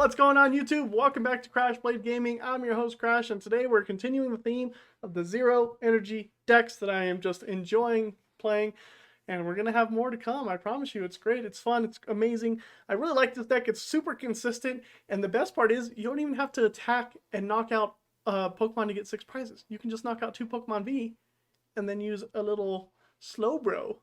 What's going on, YouTube? Welcome back to Crash Blade Gaming. I'm your host, Crash, and today we're continuing the theme of the zero energy decks that I am just enjoying playing, and we're going to have more to come. I promise you. It's great. It's fun. It's amazing. I really like this deck. It's super consistent, and the best part is you don't even have to attack and knock out Pokemon to get 6 prizes. You can just knock out 2 Pokemon V and then use a little Slowbro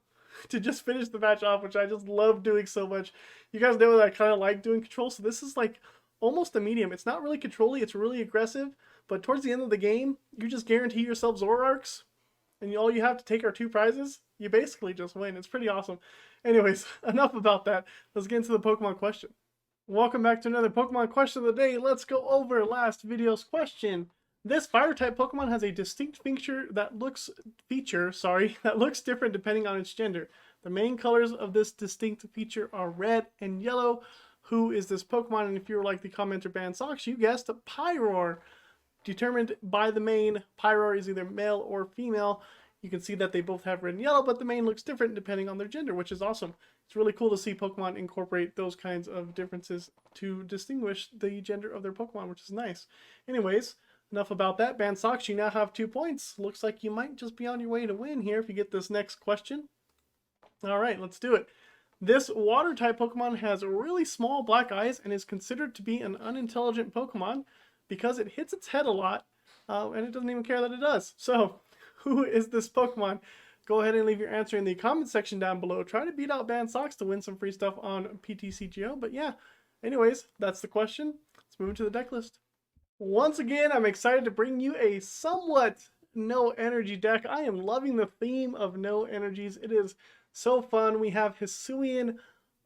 to just finish the match off, which I just love doing so much. You guys know that I kind of like doing control, so this is like almost a medium. It's not really control-y, it's really aggressive, but towards the end of the game, you just guarantee yourself Zoroarks, and all you have to take are 2 prizes. You basically just win. It's pretty awesome. Anyways, enough about that. Let's get into the Pokemon question. Welcome back to another Pokemon question of the day. Let's go over last video's question. This fire-type Pokemon has a distinct feature that looks different depending on its gender. The main colors of this distinct feature are red and yellow. Who is this Pokemon? And if you're like the commenter Band Socks, you guessed Pyroar. Determined by the main, Pyroar is either male or female. You can see that they both have red and yellow, but the main looks different depending on their gender, which is awesome. It's really cool to see Pokemon incorporate those kinds of differences to distinguish the gender of their Pokemon, which is nice. Anyways, enough about that. Band Socks, you now have 2 points. Looks like you might just be on your way to win here if you get this next question. Alright, let's do it. This water-type Pokemon has really small black eyes and is considered to be an unintelligent Pokemon because it hits its head a lot, and it doesn't even care that it does. So, who is this Pokemon? Go ahead and leave your answer in the comment section down below. Try to beat out Band Socks to win some free stuff on PTCGO. But yeah, anyways, that's the question. Let's move into the deck list. Once again, I'm excited to bring you a somewhat no energy deck. I am loving the theme of no energies. It is so fun. We have Hisuian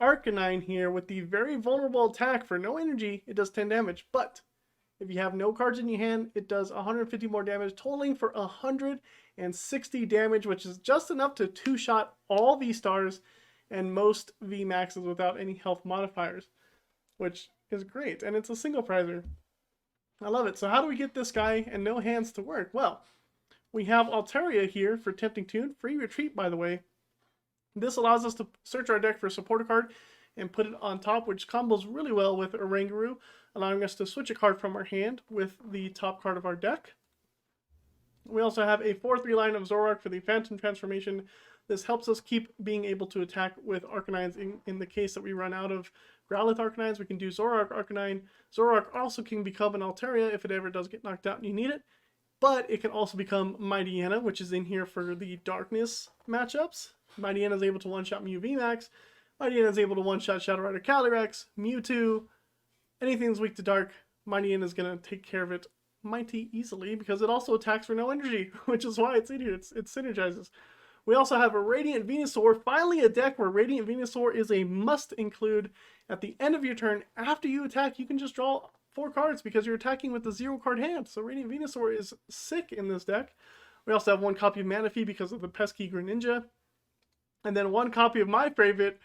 Arcanine here with the very vulnerable attack. For no energy, it does 10 damage. But if you have no cards in your hand, it does 150 more damage, totaling for 160 damage, which is just enough to 2-shot all V-Stars and most V-Maxes without any health modifiers, which is great. And it's a single prizer. I love it. So how do we get this guy and no hands to work? Well, we have Altaria here for Tempting Tune. Free retreat, by the way. This allows us to search our deck for a supporter card and put it on top, which combos really well with Oranguru, allowing us to switch a card from our hand with the top card of our deck. We also have a 4/3 line of Zoroark for the Phantom Transformation. This helps us keep being able to attack with Arcanines in the case that we run out of Growlithe Arcanines. We can do Zoroark Arcanine. Zoroark also can become an Altaria if it ever does get knocked out and you need it. But it can also become Mightyena, which is in here for the Darkness matchups. Mightyena is able to one-shot Mew VMAX. Mightyena is able to one-shot Shadow Rider Calyrex, Mewtwo. Anything that's weak to Dark, Mightyena is going to take care of it mighty easily because it also attacks for no energy, which is why it's in here. It synergizes. We also have a Radiant Venusaur, finally a deck where Radiant Venusaur is a must include. At the end of your turn, after you attack, you can just draw 4 cards because you're attacking with the 0-card hand. So Radiant Venusaur is sick in this deck. We also have 1 copy of Manaphy because of the pesky Greninja. And then 1 copy of my favorite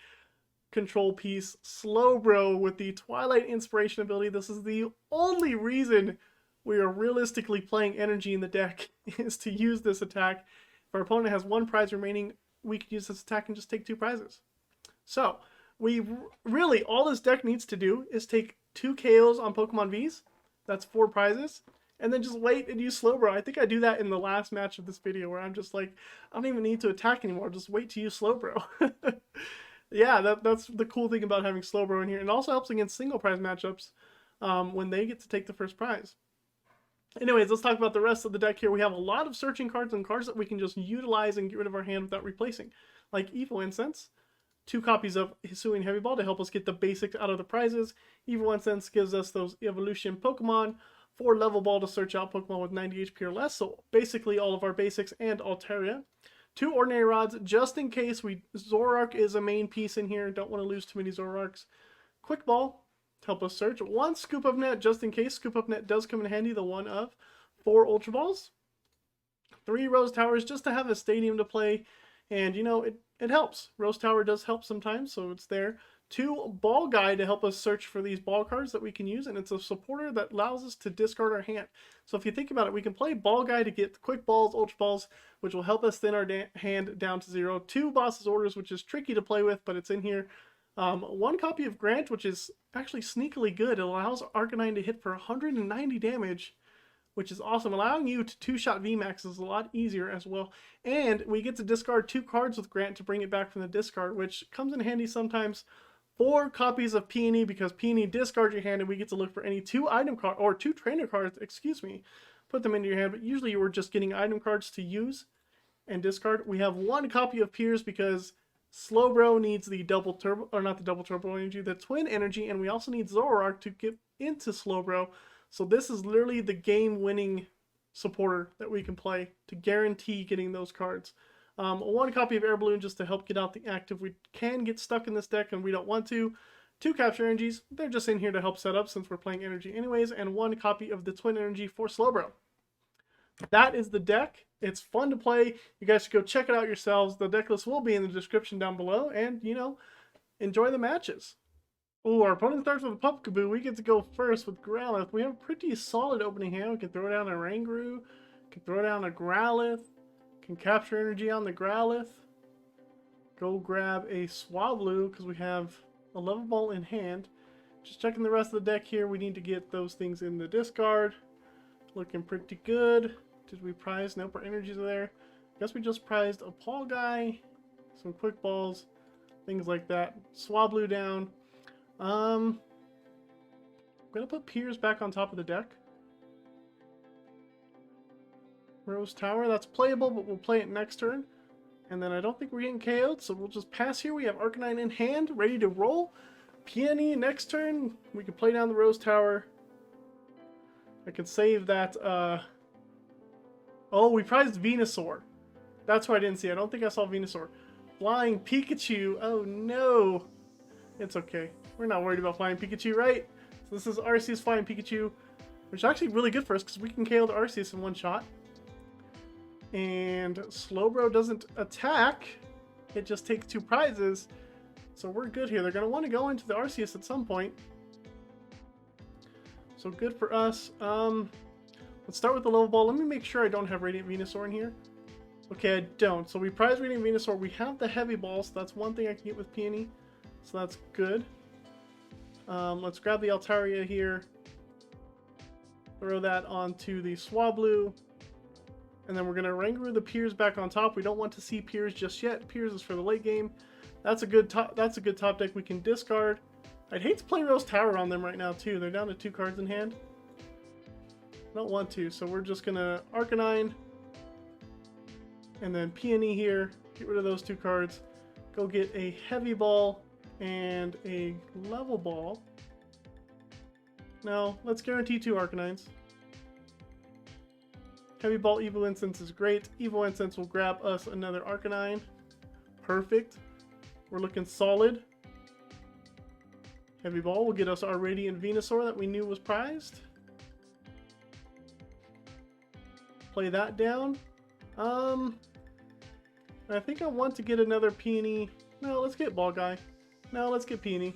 control piece, Slowbro, with the Twilight Inspiration ability. This is the only reason we are realistically playing energy in the deck, is to use this attack. If our opponent has 1 prize remaining, we can use this attack and just take 2 prizes. So, we really, all this deck needs to do is take 2 KOs on Pokemon Vs. That's 4 prizes. And then just wait and use Slowbro. I think I do that in the last match of this video where I'm just like, I don't even need to attack anymore. Just wait to use Slowbro. Yeah, that's the cool thing about having Slowbro in here. It also helps against single prize matchups when they get to take the first prize. Anyways, let's talk about the rest of the deck here. We have a lot of searching cards and cards that we can just utilize and get rid of our hand without replacing. Like Evo Incense, 2 copies of Hisuian Heavy Ball to help us get the basics out of the prizes. Evo Incense gives us those Evolution Pokemon. 4 Level Ball to search out Pokemon with 90 HP or less, so basically all of our basics and Altaria. 2 Ordinary Rods, just in case Zoroark is a main piece in here, don't want to lose too many Zoroarks. Quick Ball to help us search. 1 Scoop Up Net, just in case. Scoop Up Net does come in handy, the one of 4 Ultra Balls. 3 Rose Towers, just to have a stadium to play, and you know, it helps. Rose Tower does help sometimes, so it's there. 2 Ball Guide to help us search for these ball cards that we can use, and it's a supporter that allows us to discard our hand. So if you think about it, we can play Ball Guide to get Quick Balls, Ultra Balls, which will help us thin our hand down to 0. 2 Boss's Orders, which is tricky to play with, but it's in here. One copy of Grant, which is actually sneakily good. It allows Arcanine to hit for 190 damage, which is awesome. Allowing you to two-shot VMAX is a lot easier as well. And we get to discard 2 cards with Grant to bring it back from the discard, which comes in handy sometimes. 4 copies of Peony, because Peony discards your hand and we get to look for any 2 item cards, or 2 trainer cards, excuse me. Put them into your hand, but usually you were just getting item cards to use and discard. We have 1 copy of Piers because Slowbro needs the double turbo, or not the double turbo energy, the twin energy, and we also need Zoroark to get into Slowbro. So this is literally the game-winning supporter that we can play to guarantee getting those cards. 1 copy of Air Balloon just to help get out the active. We can get stuck in this deck and we don't want to. 2 capture energies, they're just in here to help set up since we're playing energy anyways, and 1 copy of the twin energy for Slowbro. That is the deck. It's fun to play. You guys should go check it out yourselves. The deck list will be in the description down below, and, you know, enjoy the matches. Ooh, our opponent starts with a Pumpkaboo. We get to go first with Growlithe. We have a pretty solid opening hand. We can throw down a Oranguru, can throw down a Growlithe, can capture energy on the Growlithe. Go grab a Swablu, because we have a level ball in hand. Just checking the rest of the deck here. We need to get those things in the discard. Looking pretty good. Did we prize? Nope, our energies are there. Guess we just prized a Paul Guy, some quick balls, things like that. Swablu down. I'm gonna put Piers back on top of the deck. Rose Tower, that's playable, but we'll play it next turn. And then I don't think we're getting KO'd, so we'll just pass here. We have Arcanine in hand, ready to roll. Peony next turn. We can play down the Rose Tower. I can save that. Oh, we prized Venusaur. That's what I didn't see. I don't think I saw Venusaur. Flying Pikachu. Oh no. It's okay. We're not worried about flying Pikachu, right? So this is Arceus flying Pikachu, which is actually really good for us because we can KO the Arceus in 1 shot. And Slowbro doesn't attack. It just takes 2 prizes. So we're good here. They're going to want to go into the Arceus at some point. So good for us. Let's start with the level ball. Let me make sure I don't have Radiant Venusaur in here. Okay, I don't. So we prize Radiant Venusaur. We have the heavy ball, so that's one thing I can get with Peony. So that's good. Let's grab the Altaria here. Throw that onto the Swablu. And then we're going to Oranguru the Piers back on top. We don't want to see Piers just yet. Piers is for the late game. That's a good top deck we can discard. I'd hate to play Rose Tower on them right now too. They're down to 2 cards in hand. I don't want to, so we're just gonna Arcanine and then Peony here. Get rid of those 2 cards. Go get a heavy ball and a level ball. No, let's guarantee 2 Arcanines. Heavy ball Evo Incense is great. Evo Incense will grab us another Arcanine. Perfect. We're looking solid. Heavy ball will get us our Radiant Venusaur that we knew was prized. Play that down. I think I want to get another Peony. No, let's get Ball Guy. No, let's get Peony.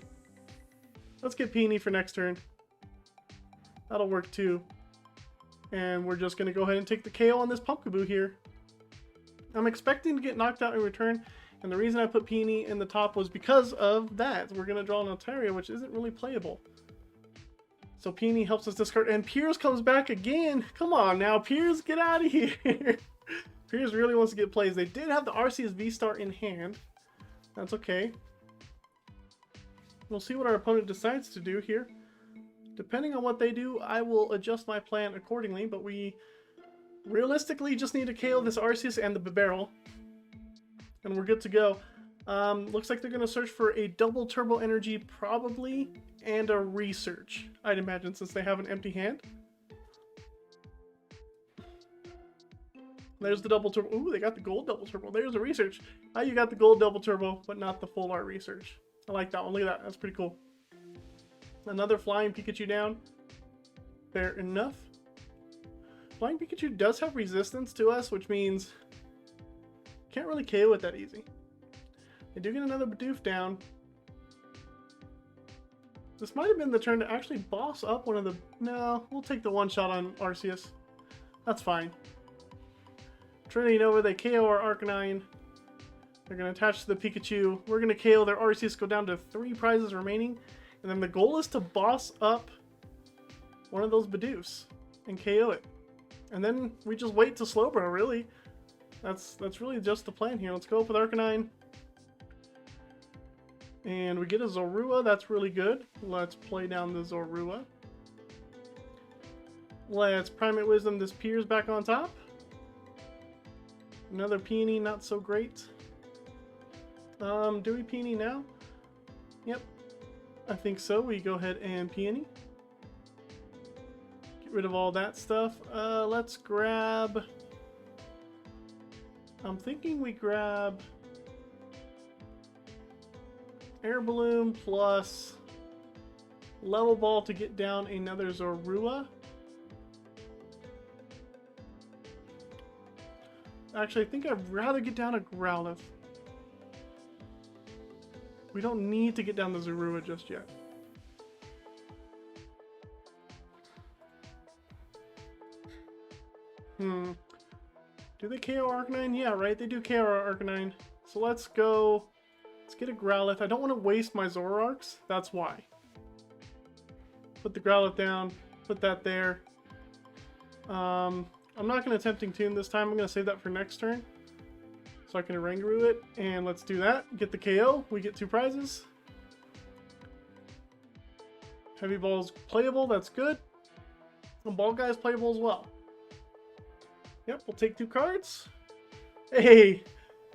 Let's get Peony for next turn. That'll work too. And we're just going to go ahead and take the KO on this Pumpkaboo here. I'm expecting to get knocked out in return. And the reason I put Peony in the top was because of that. We're going to draw an Altaria, which isn't really playable. So Peony helps us discard. And Piers comes back again. Come on now, Piers, get out of here. Piers really wants to get plays. They did have the Arceus V-Star in hand. That's okay. We'll see what our opponent decides to do here. Depending on what they do, I will adjust my plan accordingly. But we realistically just need to KO this Arceus and the Bibarel. And we're good to go. Looks like they're going to search for a double turbo energy probably, and a research, I'd imagine, since they have an empty hand. There's the double turbo. Ooh, they got the gold double turbo. There's the research. How you got the gold double turbo, but not the full art research. I like that one. Look at that. That's pretty cool. Another flying Pikachu down. Fair enough. Flying Pikachu does have resistance to us, which means can't really KO it that easy. They do get another Bidoof down. This might have been the turn to actually boss up one of the... No, we'll take the 1-shot on Arceus. That's fine. Trinity Nova, they KO our Arcanine. They're going to attach to the Pikachu. We're going to KO their Arceus, go down to 3 prizes remaining. And then the goal is to boss up one of those Bidoofs and KO it. And then we just wait to Slowbro, really. That's really just the plan here. Let's go up with Arcanine. And we get a Zorua. That's really good. Let's play down the Zorua. Let's Primate Wisdom this Piers back on top. Another Peony, not so great. Do we Peony now? Yep. I think so. We go ahead and Peony. Get rid of all that stuff. Let's grab... I'm thinking we grab... Air Balloon plus... Level Ball to get down another Zorua. Actually, I think I'd rather get down a Growlithe. We don't need to get down the Zorua just yet. Do they KO Arcanine? Yeah, right? They do KO Arcanine. So let's go... Let's get a Growlithe. I don't want to waste my Zoroarks. That's why. Put the Growlithe down. Put that there. I'm not going to Tempting Tune this time. I'm going to save that for next turn. So I can Oranguru it. And let's do that. Get the KO. We get 2 prizes. Heavy Ball's playable. That's good. And Ball Guy's playable as well. Yep, we'll take 2 cards. Hey!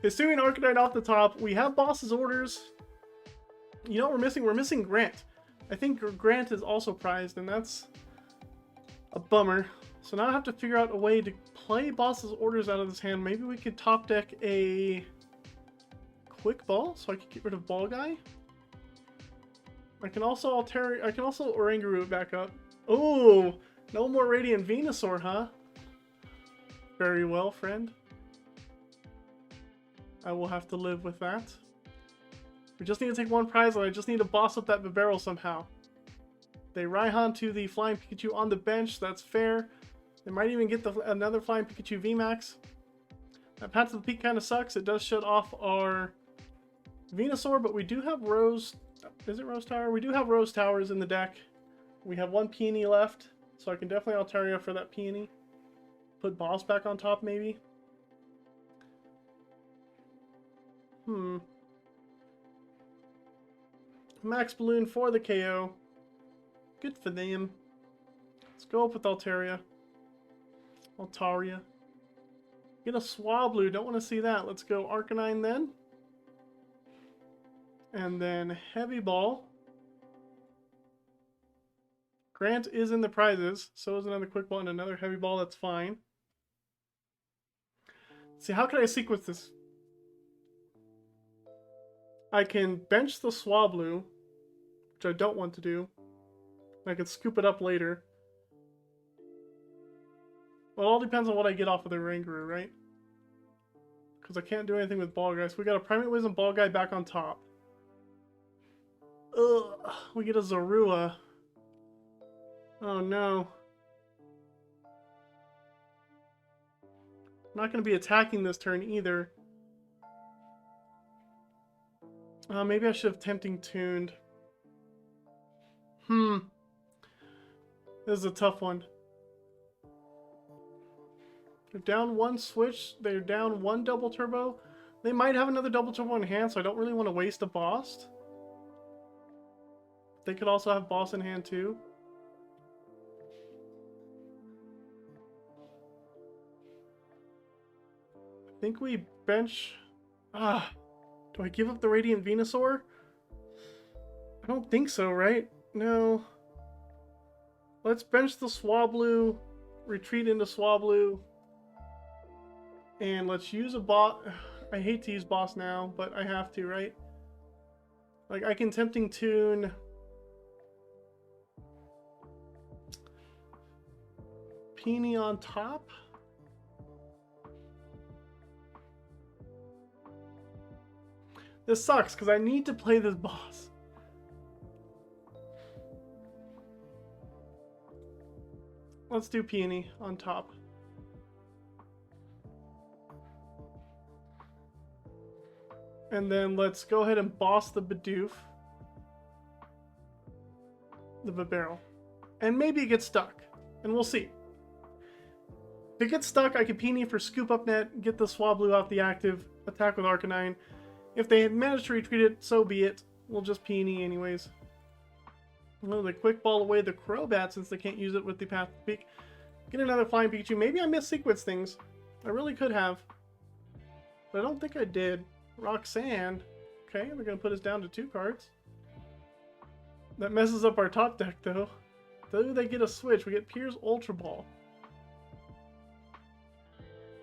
Hisuian Arcanine off the top. We have Boss's Orders. You know what we're missing? We're missing Grant. I think Grant is also prized, and that's a bummer. So now I have to figure out a way to play Boss's Orders out of this hand. Maybe we could top deck a Quick Ball, so I can get rid of Ball Guy. I can also Oranguru it back up. Oh, no more Radiant Venusaur, huh? Very well, friend. I will have to live with that. We just need to take 1 prize, and I just need to boss up that Bibarel somehow. They Raihan to the Flying Pikachu on the bench. That's fair. They might even get another Flying Pikachu VMAX. That Path to the Peak kind of sucks. It does shut off our Venusaur, but we do have Rose... Is it Rose Tower? We do have Rose Towers in the deck. We have 1 Peony left, so I can definitely Altaria for that Peony. Put Boss back on top, maybe. Max Balloon for the KO. Good for them. Let's go up with Altaria. Get a Swablu. Don't want to see that. Let's go Arcanine then. And then Heavy Ball. Grant is in the prizes. So is another Quick Ball and another Heavy Ball. That's fine. Let's see, how can I sequence this? I can bench the Swablu, which I don't want to do. I can scoop it up later. Well, it all depends on what I get off of the Oranguru, right? Because I can't do anything with Ball Guy. So we got a Primate Wisdom Ball Guy back on top. Ugh, we get a Zorua. Oh no. I'm not going to be attacking this turn either. Maybe I should have Tempting Tuned. This is a tough one. They're down 1 switch. They're down 1 double turbo. They might have another double turbo in hand, so I don't really want to waste a boss. They could also have boss in hand too. I think we bench... Do I give up the Radiant Venusaur? I don't think so, right? No. Let's bench the Swablu, retreat into Swablu, and let's use a bot. I hate to use boss now, but I have to, right? Like, I can Tempting Tune Peony on top. This sucks, because I need to play this boss. Let's do Peony on top. And then let's go ahead and boss the Bidoof. The Vibaro. And maybe it gets stuck. And we'll see. If it gets stuck, I can Peony for Scoop Up Net, get the Swablu out the active, attack with Arcanine. If they manage to retreat it, so be it. We'll just Peony anyways. Well, the Quick Ball away the Crobat since they can't use it with the Path to Peak. Get another Flying Pikachu. Maybe I missed sequence things. I really could have. But I don't think I did. Roxanne. Okay, they're going to put us down to 2 cards. That messes up our top deck though. Do they get a switch? We get Piers Ultra Ball.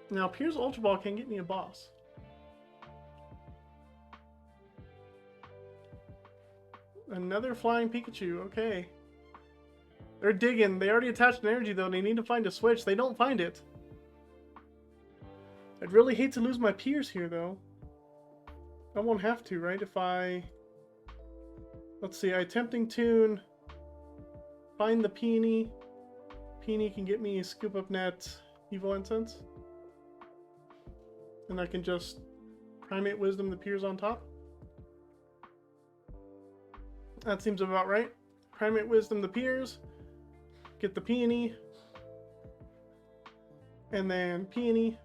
Now Piers Ultra Ball can get me a boss. Another Flying Pikachu, okay. They're digging. They already attached an energy though. They need to find a switch. They don't find it. I'd really hate to lose my Piers here though. I won't have to, right? If I... Let's see, I Tempting Tune. Find the Peony. Peony can get me a Scoop Up Net Evo Incense. And I can just Primate Wisdom the Piers on top. That seems about right. Primate Wisdom the Piers. Get the Peony. And then Peony.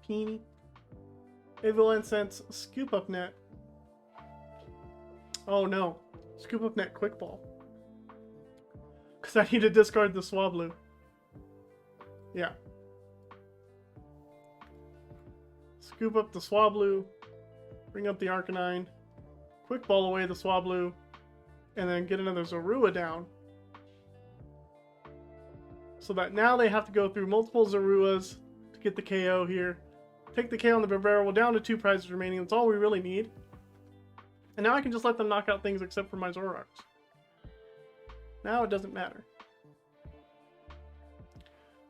Peony. Evo Incense Scoop Up Net. Oh no. Scoop Up Net Quick Ball. Because I need to discard the Swablu. Yeah. Scoop up the Swablu. Bring up the Arcanine. Quick Ball away the Swablu. And then get another Zorua down. So that now they have to go through multiple Zoruas to get the KO here. Take the KO on the Vibaro. We're down to 2 prizes remaining. That's all we really need. And now I can just let them knock out things except for my Zoroarks. Now it doesn't matter.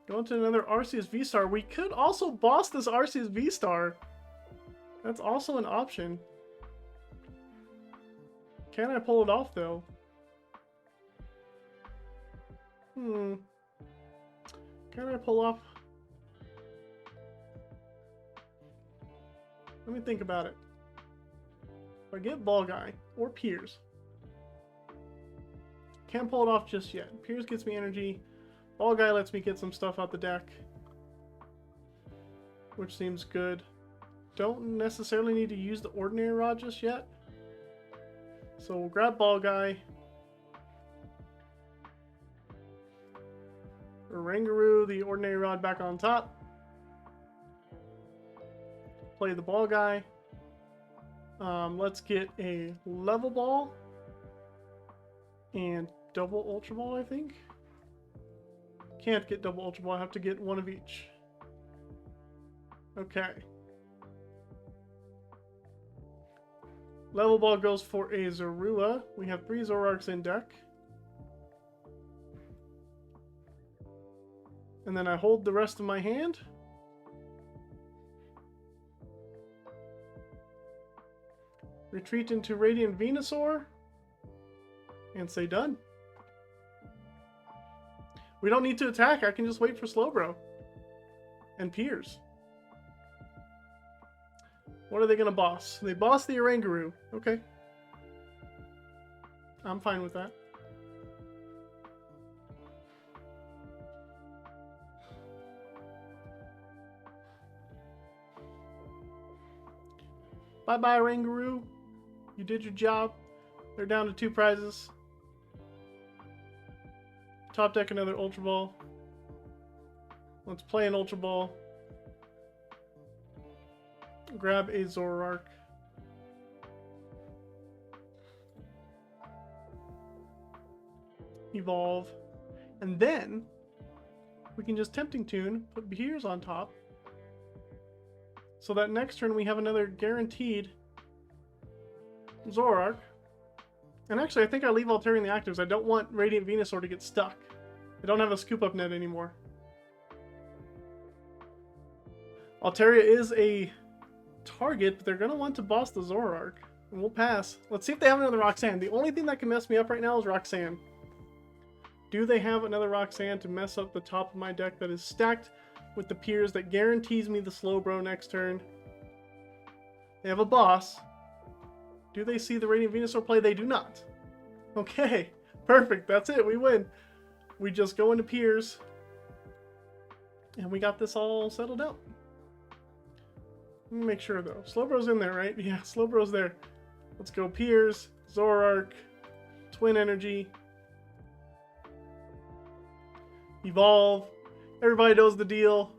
Going to another Arceus V-Star. We could also boss this Arceus V-Star. That's also an option. Can I pull it off though? Can I pull off? Let me think about it. If I get Ball Guy or Piers. Can't pull it off just yet. Piers gets me energy. Ball Guy lets me get some stuff out the deck. Which seems good. Don't necessarily need to use the Ordinary Rod just yet. So we'll grab Ball Guy. Oranguru, the Ordinary Rod back on top. Play the Ball Guy. Let's get a Level Ball. And double Ultra Ball, I think. Can't get double Ultra Ball, I have to get one of each. Okay. Level Ball goes for a Zorua. We have 3 Zoroarks in deck. And then I hold the rest of my hand. Retreat into Radiant Venusaur. And say done. We don't need to attack. I can just wait for Slowbro. And Piers. What are they going to boss? They boss the Oranguru. Okay. I'm fine with that. Bye-bye, Oranguru. You did your job. They're down to 2 prizes. Top deck another Ultra Ball. Let's play an Ultra Ball. Grab a Zoroark. Evolve. And then we can just Tempting Tune, put Piers on top. So that next turn we have another guaranteed Zoroark. And actually, I think I leave Altaria in the actives. I don't want Radiant Venusaur to get stuck. I don't have a Scoop Up Net anymore. Altaria is a target, but they're going to want to boss the Zoroark. And we'll pass. Let's see if they have another Roxanne. The only thing that can mess me up right now is Roxanne. Do they have another Roxanne to mess up the top of my deck that is stacked with the Piers that guarantees me the Slowbro next turn? They have a boss. Do they see the Radiant Venusaur play? They do not. Okay, perfect. That's it. We win. We just go into Piers. And we got this all settled out. Let me make sure though. Slowbro's in there, right? Yeah, Slowbro's there. Let's go Piers, Zoroark, Twin Energy, Evolve. Everybody knows the deal.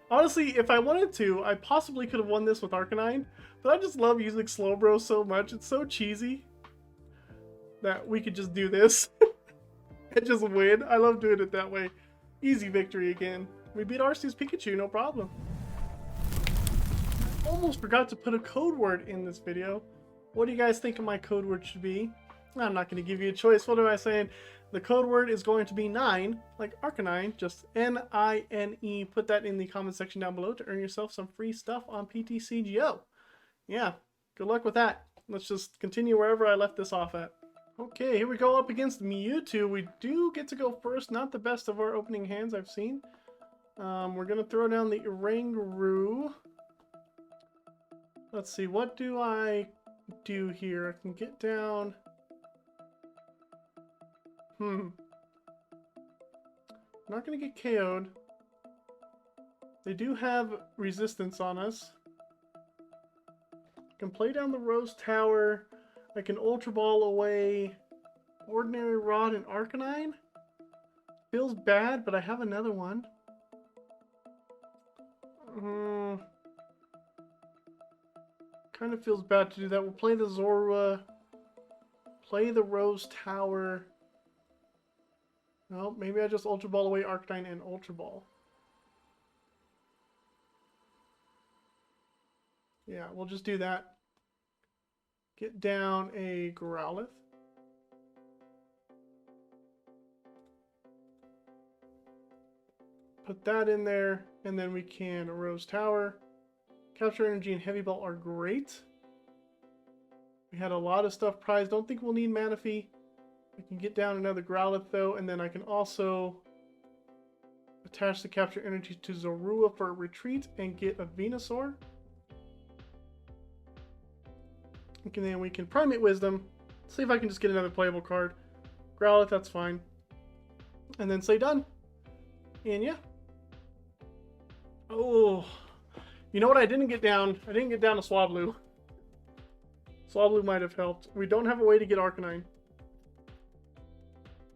Honestly, if I wanted to, I possibly could have won this with Arcanine, but I just love using Slowbro so much. It's so cheesy that we could just do this and just win. I love doing it that way. Easy victory again. We beat Arceus Pikachu, no problem. Almost forgot to put a code word in this video. What do you guys think my code word should be? I'm not going to give you a choice. What am I saying? The code word is going to be 9, like Arcanine, just N-I-N-E. Put that in the comment section down below to earn yourself some free stuff on PTCGO. Yeah, good luck with that. Let's just continue wherever I left this off at. Okay, here we go up against Mewtwo. We do get to go first. Not the best of our opening hands I've seen. We're going to throw down the Oranguru. Let's see, what do I do here? I can get down... I'm not going to get KO'd. They do have resistance on us. I can play down the Rose Tower. I can Ultra Ball away Ordinary Rod and Arcanine. Feels bad, but I have another one. Kind of feels bad to do that. We'll play the Zorua. Play the Rose Tower. Well, maybe I just Ultra Ball away Arcanine and Ultra Ball. Yeah, we'll just do that. Get down a Growlithe. Put that in there, and then we can Rose Tower. Capture Energy and Heavy Ball are great. We had a lot of stuff prized. Don't think we'll need Manaphy. I can get down another Growlithe though, and then I can also attach the Capture Energy to Zorua for a retreat and get a Venusaur. And then we can Primate Wisdom. See if I can just get another playable card. Growlithe, that's fine. And then say done. And yeah. Oh, you know what I didn't get down? I didn't get down to Swablu. Swablu might have helped. We don't have a way to get Arcanine.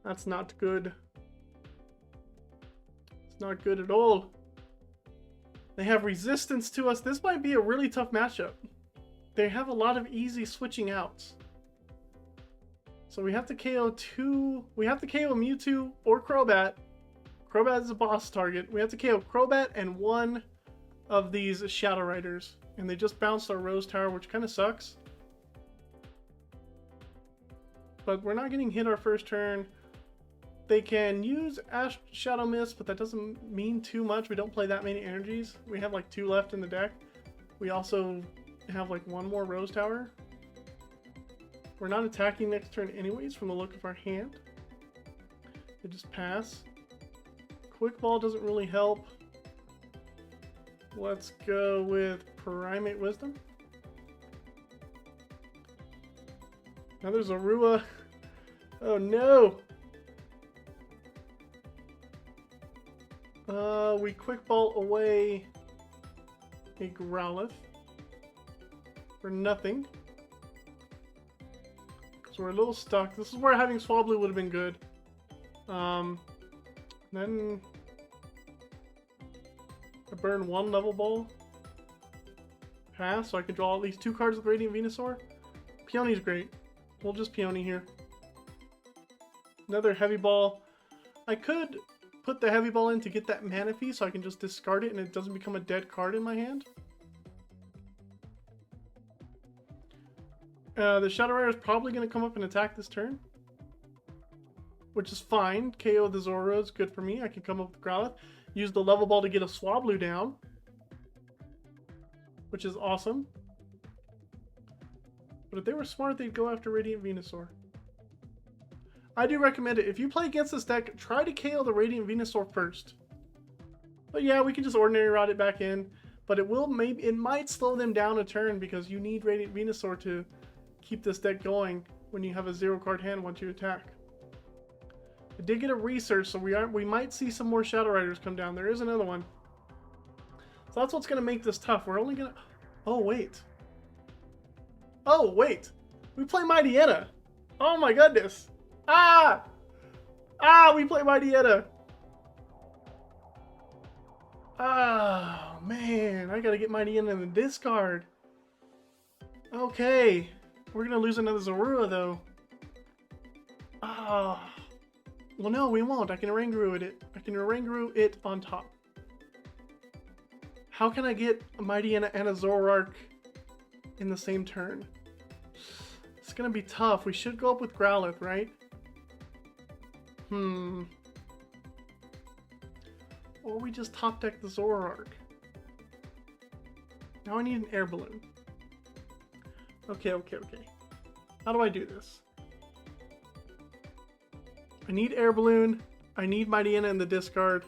That's not good. It's not good at all. They have resistance to us. This might be a really tough matchup. They have a lot of easy switching outs. So we have to KO we have to KO Mewtwo or Crobat. Crobat is a boss target. We have to KO Crobat and one of these Shadow Riders. And they just bounced our Rose Tower, which kind of sucks. But we're not getting hit our first turn. They can use Shadow Mist, but that doesn't mean too much. We don't play that many energies. We have like 2 left in the deck. We also have like 1 more Rose Tower. We're not attacking next turn anyways from the look of our hand. They just pass. Quick Ball doesn't really help. Let's go with Primate Wisdom. Now there's Zorua. Oh no! We Quick Ball away a Growlithe for nothing. So we're a little stuck. This is where having Swablu would have been good. Then I burn 1 level ball. Pass, so I can draw at least 2 cards with Radiant Venusaur. Peony's great. We'll just Peony here. Another Heavy Ball. I could put the Heavy Ball in to get that Manaphy so I can just discard it and it doesn't become a dead card in my hand. The Shadow Rider is probably going to come up and attack this turn, which is fine. KO the Zorua is good for me. I can come up with Growlithe. Use the level ball to get a Swablu down, which is awesome. But if they were smart, they'd go after Radiant Venusaur. I do recommend it. If you play against this deck, try to KO the Radiant Venusaur first. But yeah, we can just Ordinary Rod it back in. But it might slow them down a turn because you need Radiant Venusaur to keep this deck going when you have a 0-card hand once you attack. I did get a research, so we might see some more Shadow Riders come down. There is another one. So that's what's going to make this tough. We're only going to... Oh, wait. Oh, wait. We play Mightyena. Oh, my goodness. Ah! Ah, we play Mightyena. Oh, man. I got to get Mightyena in the discard. Okay. We're going to lose another Zorua, though. Ah. Oh. Well, no, we won't. I can Oranguru it. I can Oranguru it on top. How can I get a Mightyena and a Zoroark in the same turn? It's gonna be tough. We should go up with Growlithe, right? Or we just top deck the Zoroark. Now I need an air balloon. Okay. How do I do this? I need air balloon. I need Mightyena in the discard.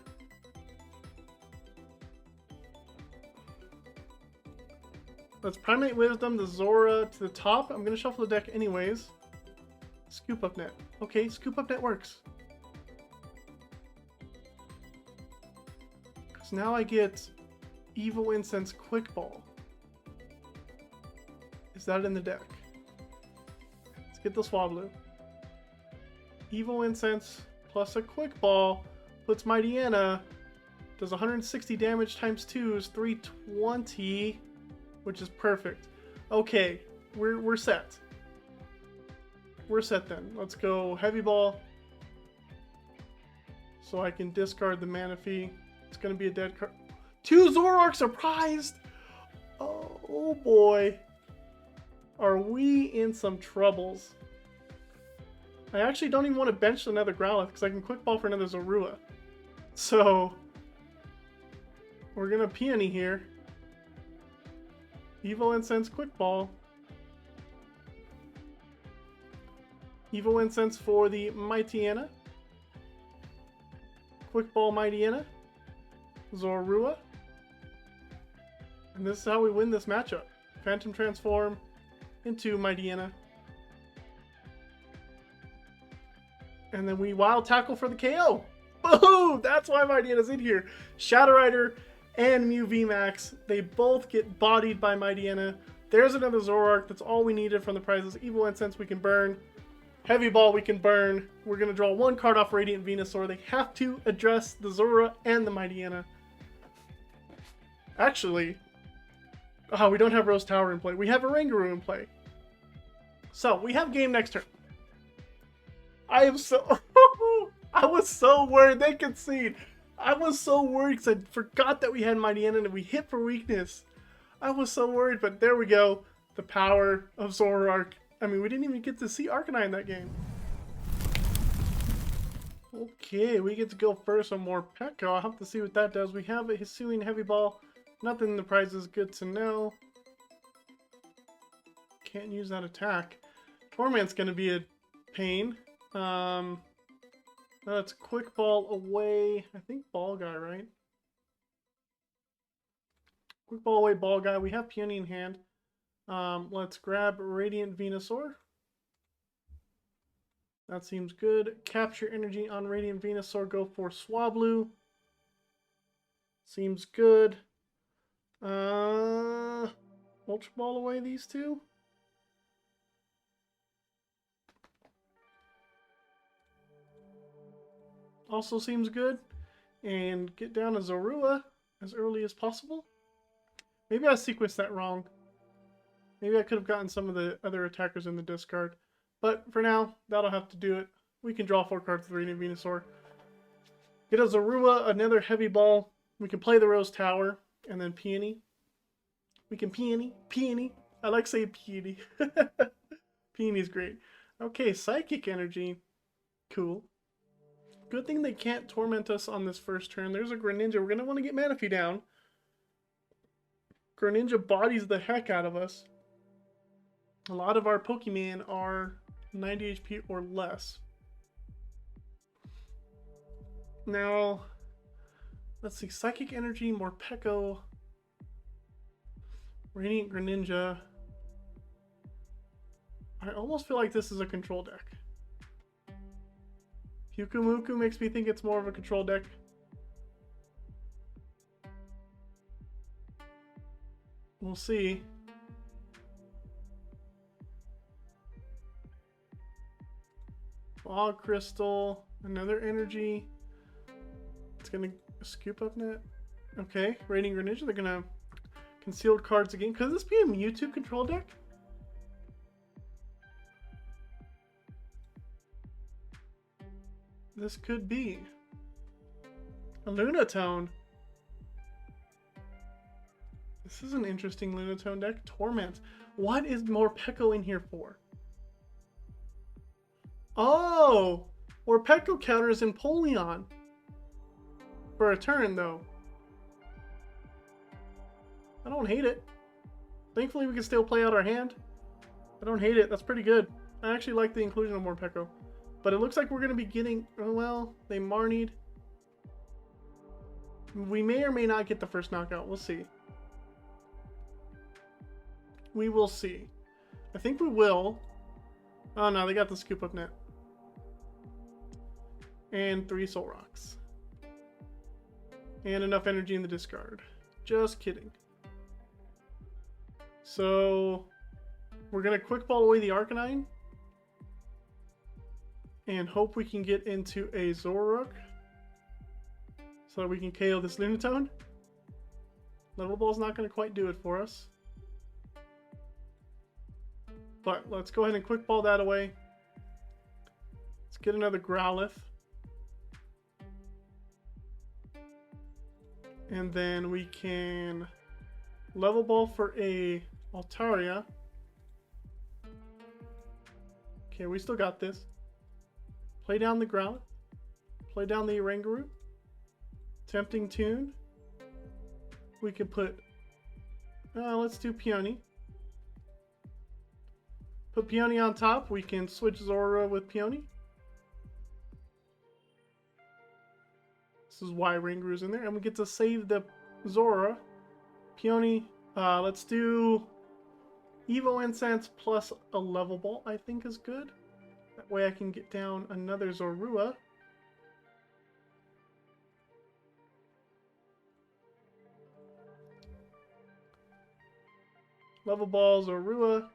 Let's Primate Wisdom the Zora to the top. I'm gonna shuffle the deck anyways. Scoop Up Net. Okay, Scoop Up Net works. Because now I get Evo Incense Quick Ball. Is that in the deck? Let's get the Swablu. Evo Incense plus a Quick Ball puts Mightyena, does 160 damage times 2 is 320, which is perfect. Okay, we're set. We're set then. Let's go Heavy Ball. So I can discard the Manaphy. It's going to be a dead card. 2 Zoroark surprised! Oh boy. Are we in some troubles? I actually don't even want to bench another Growlithe because I can Quick Ball for another Zorua. So, we're going to Peony here. Evo Incense Quick Ball. Evo Incense for the Mightyena. Quick Ball Mightyena. Zorua. And this is how we win this matchup. Phantom Transform into Mightyena. And then we Wild Tackle for the KO. Boom! That's why Mightyena's in here. Shadow Rider and Mew VMAX, they both get bodied by Mightyena. There's another Zoroark. That's all we needed from the prizes. Evo Incense we can burn. Heavy Ball we can burn. We're going to draw 1 card off Radiant Venusaur. They have to address the Zorua and the Mightyena. Actually, we don't have Rose Tower in play. We have Oranguru in play. So, we have game next turn. I am so... I was so worried they concede. I was so worried because I forgot that we had Mightyena and we hit for weakness. I was so worried, but there we go. The power of Zoroark. I mean, we didn't even get to see Arcanine in that game. Okay, we get to go first on more Petco. I'll have to see what that does. We have a Hisuian Heavy Ball. Nothing in the prizes. Good to know. Can't use that attack. Torment's going to be a pain. That's Quick Ball away. I think Ball Guy, right? Quick Ball away, Ball Guy. We have Peony in hand. Let's grab Radiant Venusaur. That seems good. Capture energy on Radiant Venusaur. Go for Swablu. Seems good. Ultra Ball away these two. Also seems good. And get down to Zorua as early as possible. Maybe I sequenced that wrong. Maybe I could have gotten some of the other attackers in the discard. But for now, that'll have to do it. We can draw 4 cards with Radiant Venusaur. Get a Zorua, another Heavy Ball. We can play the Rose Tower. And then Peony. We can Peony. I like saying Peony. Peony's great. Okay, Psychic Energy. Cool. Good thing they can't torment us on this first turn. There's a Greninja. We're going to want to get Manaphy down. Greninja bodies the heck out of us. A lot of our Pokemon are 90 HP or less. Now, let's see. Psychic Energy, Morpeko, Radiant Greninja. I almost feel like this is a control deck. Hukumuku makes me think it's more of a control deck. We'll see. Fog Crystal, another energy. It's gonna scoop up net. Okay, Radiant Greninja, they're gonna concealed cards again. Could this be a Mewtwo control deck? This could be a Lunatone. This is an interesting Lunatone deck. Torment. What is Morpeko in here for? Oh! Morpeko counters Empoleon. For a turn, though. I don't hate it. Thankfully, we can still play out our hand. I don't hate it. That's pretty good. I actually like the inclusion of Morpeko. But it looks like we're going to be getting... Oh, well, they Marnied. We may or may not get the first knockout. We'll see. We will see. I think we will. Oh, no, they got the scoop up net. And 3 Soul Rocks. And enough energy in the discard. Just kidding. So, we're going to quick ball away the Arcanine. And hope we can get into a Zoroark. So that we can KO this Lunatone. Level Ball's not going to quite do it for us. But let's go ahead and quick ball that away. Let's get another Growlithe. And then we can level ball for a Altaria. Okay, we still got this. Play down the Growlithe. Play down the Oranguru. Tempting Tune. We could put... let's do Peony. Put Peony on top. We can switch Zorua with Peony. This is why Oranguru's in there. And we get to save the Zorua. Peony. Let's do Evo Incense plus a level ball, I think is good. That way I can get down another Zorua. Level ball, Zorua.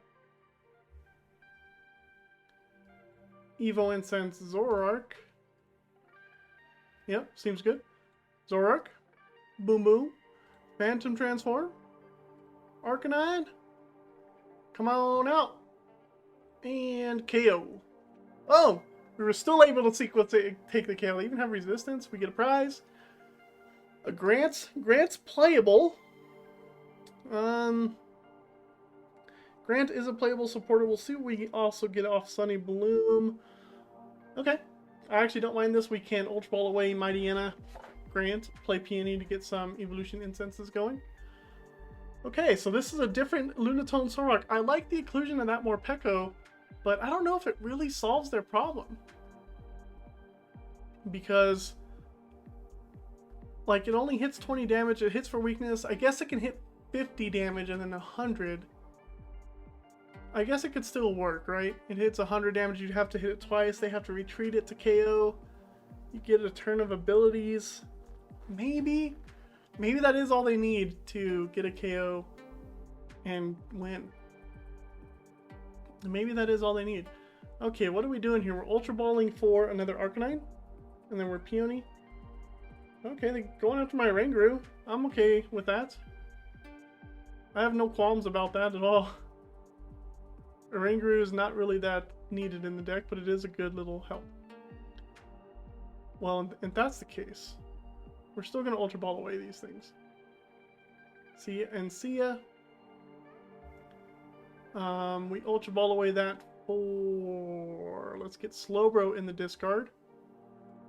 Evo Incense, Zoroark. Yep, seems good. Zoroark. Boom boom. Phantom Transform. Arcanine. Come on out. And KO. Oh! We were still able to sequence it, take the KO. Even have resistance. We get a prize. A Grant's playable. Grant is a playable supporter. We'll see what we also get off Sunny Bloom. Okay. I actually don't mind this. We can Ultra Ball away Mightyena, Grant, play Peony to get some Evolution Incenses going. Okay, so this is a different Lunatone Zoroark. I like the inclusion of that Morpeko, but I don't know if it really solves their problem. Because, like, it only hits 20 damage. It hits for weakness. I guess it can hit 50 damage and then 100. I guess it could still work, right? It hits 100 damage, you'd have to hit it twice, they have to retreat it to KO. You get a turn of abilities. Maybe that is all they need to get a KO and win. Maybe that is all they need. Okay, what are we doing here? We're Ultra Balling for another Arcanine, and then we're Peony. Okay, they're going after my Oranguru. I'm okay with that. I have no qualms about that at all. Oranguru is not really that needed in the deck, but it is a good little help. Well, if that's the case, we're still going to Ultra Ball away these things. See ya and see ya. We Ultra Ball away that for... Let's get Slowbro in the discard.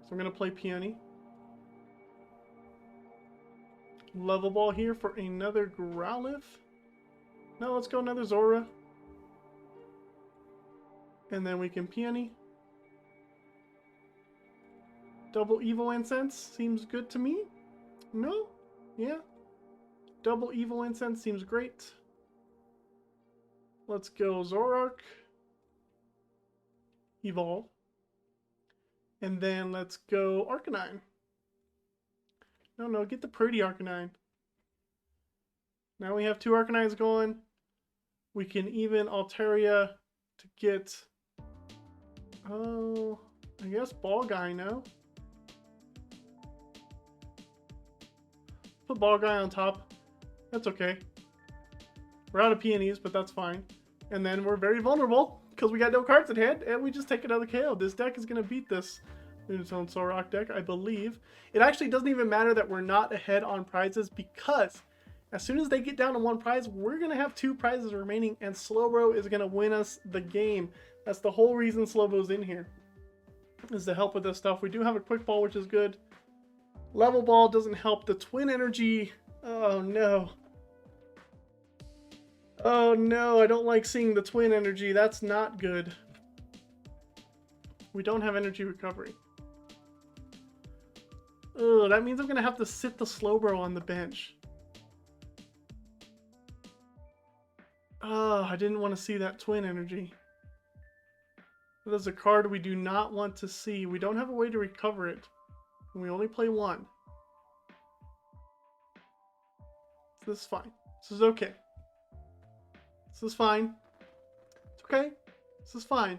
So I'm going to play Peony. Level Ball here for another Growlithe. No, let's go another Zorua. And then we can Peony. Double Evo Incense seems good to me. No? Yeah. Double Evo Incense seems great. Let's go Zoroark. evolve. And then let's go Arcanine. No, get the pretty Arcanine. Now we have 2 Arcanines going. We can even Altaria to get, oh, I guess Ball Guy, no? Put Ball Guy on top. That's okay. We're out of peonies, but that's fine. And then we're very vulnerable because we got no cards at hand, and we just take another KO. This deck is going to beat this Zoroark deck, I believe. It actually doesn't even matter that we're not ahead on prizes, because as soon as they get down to 1 prize, we're going to have 2 prizes remaining, and Slowbro is going to win us the game. That's the whole reason Slowbro's in here, is to help with this stuff. We do have a Quick Ball, which is good. Level Ball doesn't help. The Twin Energy, oh no. Oh no, I don't like seeing the Twin Energy. That's not good. We don't have Energy Recovery. Ugh, that means I'm going to have to sit the Slowbro on the bench. Oh, I didn't want to see that Twin Energy. That is a card we do not want to see. We don't have a way to recover it. And we only play 1. So this is fine. This is okay. This is fine. It's okay. This is fine.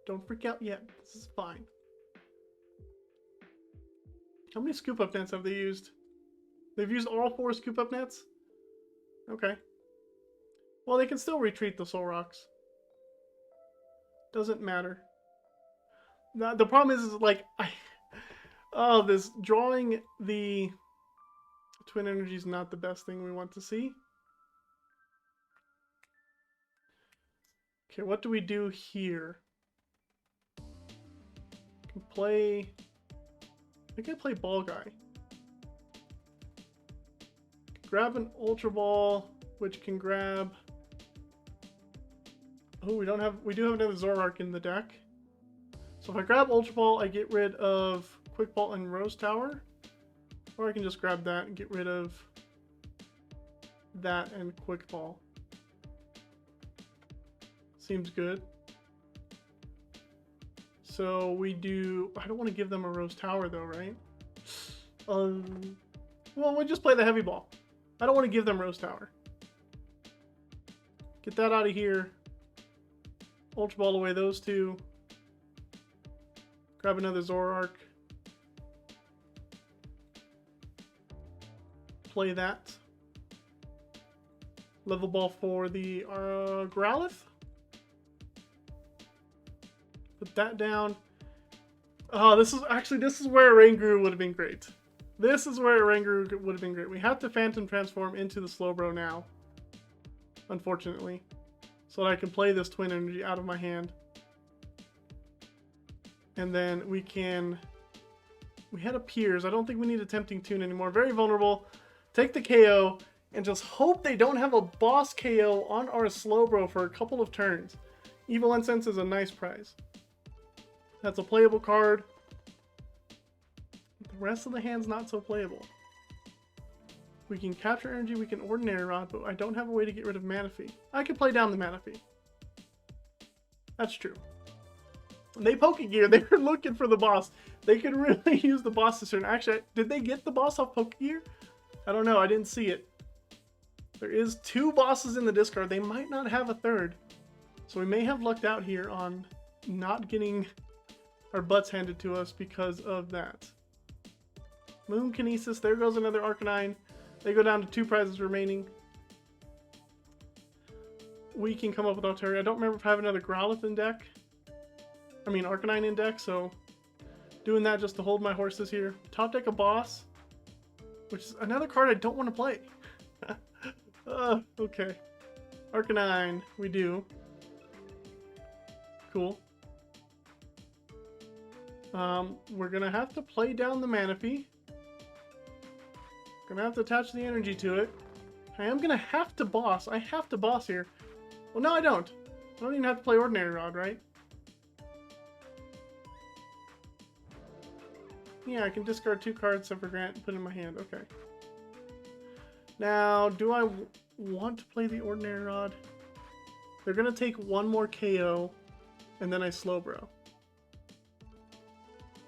Don't freak out yet. This is fine. How many scoop up nets have they used? They've used all 4 scoop up nets? Okay. Well, they can still retreat the Soul Rocks. Doesn't matter. The problem is like, this drawing the Twin Energy is not the best thing we want to see. Okay, what do we do here? I think I play Ball Guy. Grab an Ultra Ball, which can grab. Oh, we do have another Zoroark in the deck. So if I grab Ultra Ball, I get rid of Quick Ball and Rose Tower. Or I can just grab that and get rid of that and Quick Ball. Seems good. So we do, I don't want to give them a Rose Tower though, right? Well, we'll just play the Heavy Ball. I don't want to give them Rose Tower. Get that out of here. Ultra Ball away those 2. Grab another Zoroark. Play that. Level Ball for the Growlithe. Put that down. Oh, this is where Oranguru would have been great. This is where Oranguru would have been great. We have to Phantom Transform into the Slowbro now, unfortunately, so that I can play this Twin Energy out of my hand. And then we had a Piers. I don't think we need a Tempting Tune anymore. Very vulnerable. Take the KO and just hope they don't have a boss KO on our Slowbro for a couple of turns. Evil Incense is a nice prize. That's a playable card. The rest of the hand's not so playable. We can capture energy, we can Ordinary Rod, but I don't have a way to get rid of Manaphy. I could play down the Manaphy. That's true. They Pokegear, they were looking for the boss. They could really use the boss this turn. Actually, did they get the boss off Pokegear? I don't know, I didn't see it. There is 2 bosses in the discard. They might not have a 3rd. So we may have lucked out here on not getting our butts handed to us because of that. Moon Kinesis, there goes another Arcanine. They go down to 2 prizes remaining. We can come up with Altaria. I don't remember if I have another Growlithe in deck. I mean Arcanine in deck, so doing that just to hold my horses here. Top deck a boss, which is another card I don't want to play. Okay. Arcanine, we do. Cool. We're gonna have to play down the Manaphy. Gonna have to attach the energy to it. I am gonna have to boss. I have to boss here. Well, no, I don't. I don't even have to play Ordinary Rod, right? Yeah, I can discard 2 cards except for Grant and put it in my hand. Okay. Now, do I want to play the Ordinary Rod? They're gonna take 1 more KO, and then I Slowbro.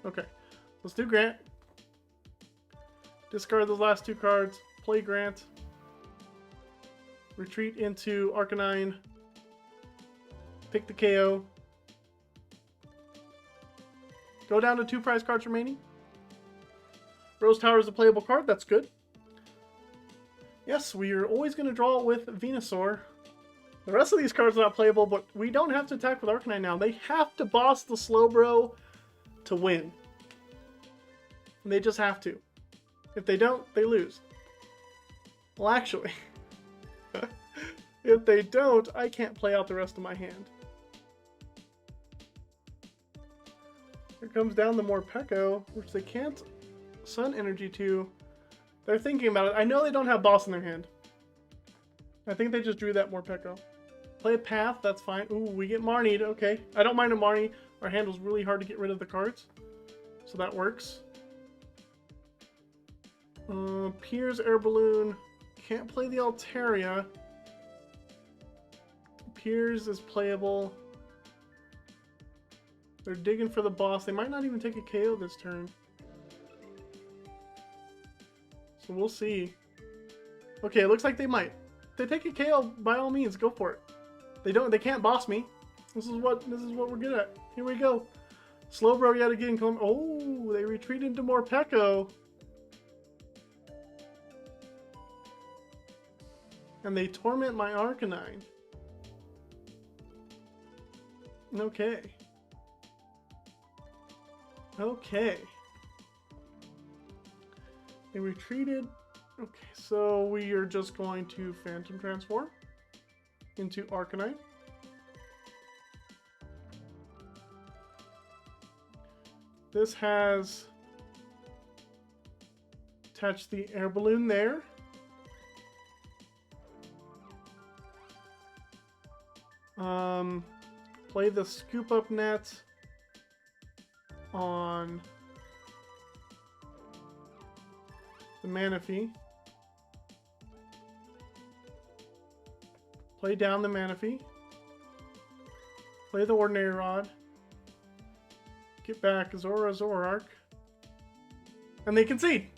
Okay, let's do Grant. Discard those last 2 cards. Play Grant. Retreat into Arcanine. Pick the KO. Go down to 2 prize cards remaining. Rose Tower is a playable card. That's good. Yes, we are always going to draw it with Venusaur. The rest of these cards are not playable, but we don't have to attack with Arcanine now. They have to boss the Slowbro to win. And they just have to. If they don't, they lose. Well, actually, if they don't, I can't play out the rest of my hand. Here comes down the Morpeko, which they can't Sun Energy to. They're thinking about it. I know they don't have boss in their hand. I think they just drew that Morpeko. Play a Path, that's fine. Ooh, we get Marnied, okay. I don't mind a Marnie. Our hand was really hard to get rid of the cards. So that works. Piers Air Balloon. Can't play the Altaria. Piers is playable. They're digging for the boss. They might not even take a KO this turn. So we'll see. Okay, it looks like they might. If they take a KO, by all means, go for it. They can't boss me. This is what we're good at. Here we go. Slowbro yet again. Oh, they retreat into Morpeko. And they torment my Arcanine. Okay. Okay. They retreated. Okay, so we are just going to Phantom Transform into Arcanine. This has attached the air balloon there. Play the Scoop Up Net on the Manaphy. Play down the Manaphy. Play the Ordinary Rod. Get back Zoroark. And they concede.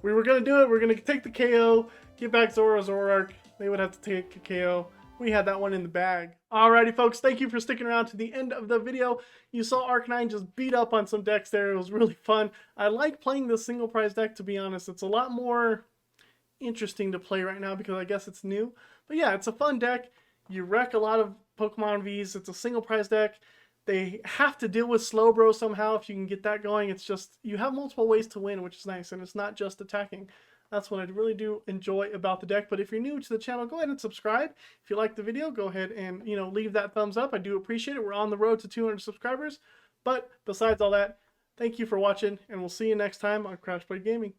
We were going to do it. We're going to take the KO. Get back Zoroark. They would have to take a KO. We had that one in the bag. Alrighty, folks. Thank you for sticking around to the end of the video. You saw Arcanine just beat up on some decks there. It was really fun. I like playing this single prize deck, to be honest. It's a lot more interesting to play right now because I guess it's new. But yeah, it's a fun deck. You wreck a lot of Pokemon Vs. It's a single prize deck. They have to deal with Slowbro somehow if you can get that going. It's just, you have multiple ways to win, which is nice. And it's not just attacking. That's what I really do enjoy about the deck. But if you're new to the channel, go ahead and subscribe. If you like the video, go ahead and, leave that thumbs up. I do appreciate it. We're on the road to 200 subscribers. But besides all that, thank you for watching, and we'll see you next time on Crash Play Gaming.